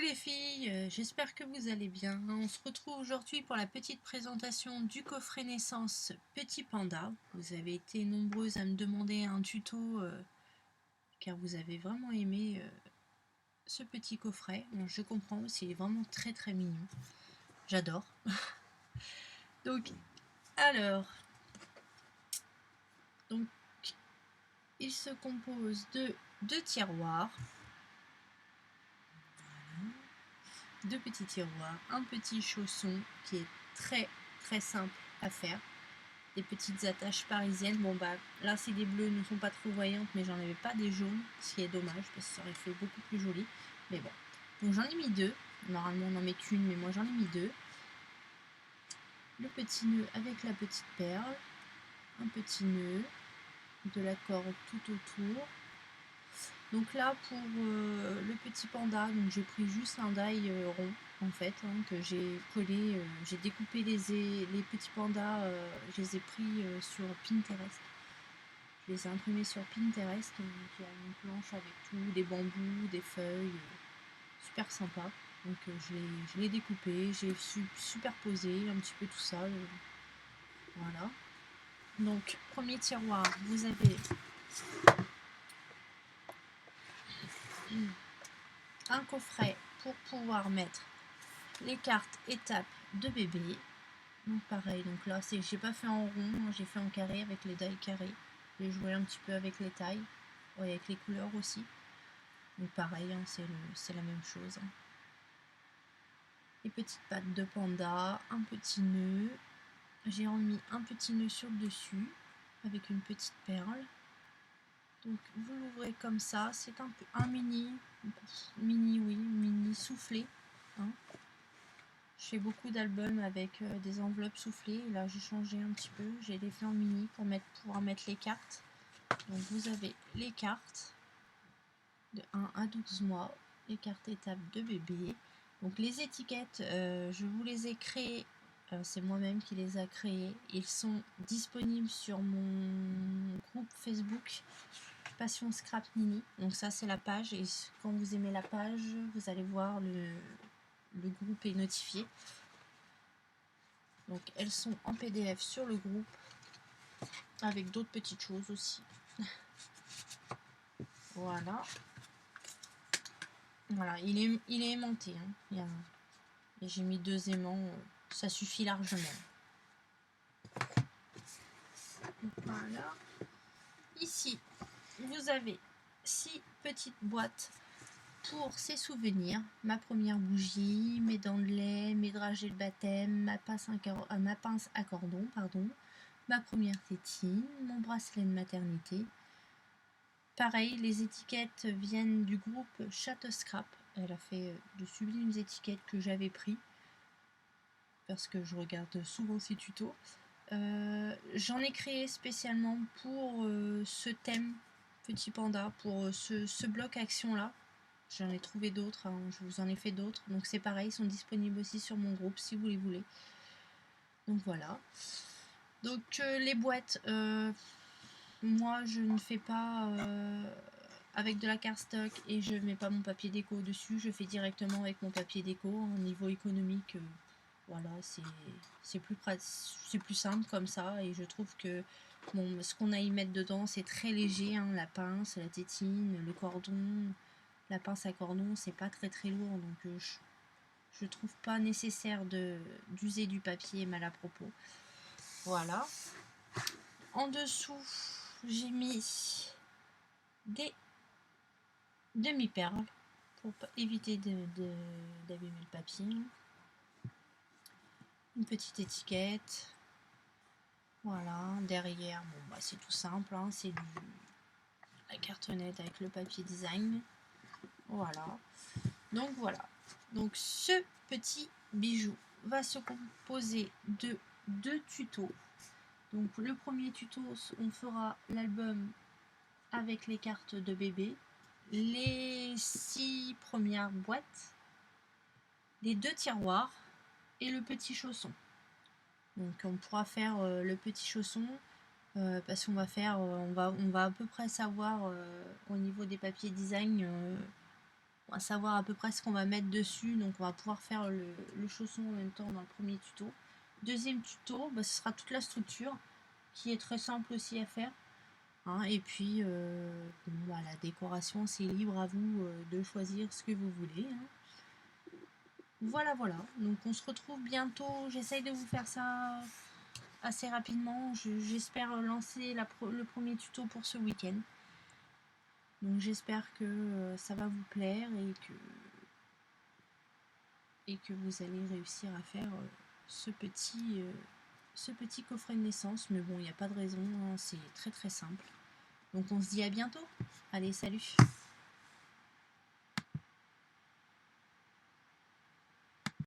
les filles, j'espère que vous allez bien. On se retrouve aujourd'hui pour la petite présentation du coffret naissance Petit Panda. Vous avez été nombreuses à me demander un tuto car vous avez vraiment aimé ce petit coffret. Bon, je comprends aussi, il est vraiment très très mignon. J'adore. Donc, alors, donc, il se compose de deux tiroirs. Deux petits tiroirs, un petit chausson qui est très très simple à faire, des petites attaches parisiennes. Bon bah là c'est des bleus, ne sont pas trop voyantes, mais j'en avais pas des jaunes, ce qui est dommage parce que ça aurait fait beaucoup plus joli, mais bon. Donc j'en ai mis deux, normalement on en met qu'une, mais moi j'en ai mis deux. Le petit nœud avec la petite perle, un petit nœud, de la corde tout autour. Donc là pour le petit panda, donc j'ai pris juste un die rond en fait, que j'ai collé, j'ai découpé les petits pandas, je les ai pris sur Pinterest. Je les ai imprimés sur Pinterest, donc il y a une planche avec tout, des bambous, des feuilles, super sympa. Donc je l'ai découpé, j'ai superposé un petit peu tout ça, voilà. Donc premier tiroir, vous avez un coffret pour pouvoir mettre les cartes étapes de bébé. Donc pareil, donc là j'ai pas fait en rond, j'ai fait en carré avec les die carrés. J'ai joué un petit peu avec les tailles, ouais, avec les couleurs aussi. Donc pareil, c'est la même chose. Les petites pattes de panda, un petit nœud. J'ai remis un petit nœud sur le dessus avec une petite perle. Donc vous l'ouvrez comme ça, c'est un mini soufflé. Je fais beaucoup d'albums avec des enveloppes soufflées. Et là j'ai changé un petit peu, j'ai les fait en mini pour pouvoir mettre les cartes. Donc vous avez les cartes de 1 à 12 mois, les cartes étapes de bébé. Donc les étiquettes, je vous les ai créées, c'est moi-même qui les a créées. Ils sont disponibles sur mon groupe Facebook Passion Scrap Mini. Donc ça c'est la page, et quand vous aimez la page, vous allez voir le groupe est notifié. Donc elles sont en PDF sur le groupe avec d'autres petites choses aussi. Voilà. Voilà, il est aimanté. Et j'ai mis 2 aimants, ça suffit largement. Voilà. Ici, vous avez 6 petites boîtes pour ces souvenirs. Ma première bougie, mes dents de lait, mes dragées de baptême, ma pince à cordon, pardon, ma première tétine, mon bracelet de maternité. Pareil, les étiquettes viennent du groupe Château Scrap. Elle a fait de sublimes étiquettes que j'avais pris parce que je regarde souvent ces tutos. J'en ai créé spécialement pour ce thème Petit Panda, pour ce bloc action là. J'en ai trouvé d'autres, je vous en ai fait d'autres. Donc c'est pareil, ils sont disponibles aussi sur mon groupe si vous les voulez. Donc voilà. Donc les boîtes, moi je ne fais pas avec de la cardstock et je mets pas mon papier déco dessus. Je fais directement avec mon papier déco. Au niveau économique, voilà, c'est plus simple comme ça, et je trouve que bon, ce qu'on a à y mettre dedans c'est très léger, la pince, la tétine, le cordon, la pince à cordon, c'est pas très très lourd, donc je trouve pas nécessaire d'user du papier mal à propos. Voilà. En dessous, j'ai mis des demi-perles pour éviter d'abîmer le papier. Une petite étiquette. Voilà, derrière, bon bah c'est tout simple, c'est la cartonnette avec le papier design. Voilà. Donc voilà. Donc ce petit bijou va se composer de 2 tutos. Donc le premier tuto, on fera l'album avec les cartes de bébé, les 6 premières boîtes, les 2 tiroirs et le petit chausson. Donc on pourra faire le petit chausson parce qu'on va faire, on va à peu près savoir au niveau des papiers design On va savoir à peu près ce qu'on va mettre dessus, donc on va pouvoir faire le chausson en même temps dans le premier tuto. Deuxième tuto, bah, ce sera toute la structure, qui est très simple aussi à faire. Hein, et puis, bon, bah, la décoration, c'est libre à vous de choisir ce que vous voulez. Hein. Voilà, voilà. Donc on se retrouve bientôt. J'essaye de vous faire ça assez rapidement. J'espère lancer le premier tuto pour ce week-end. Donc j'espère que ça va vous plaire et que vous allez réussir à faire ce petit coffret de naissance. Mais bon, il n'y a pas de raison, hein, c'est très très simple. Donc on se dit à bientôt. Allez, salut!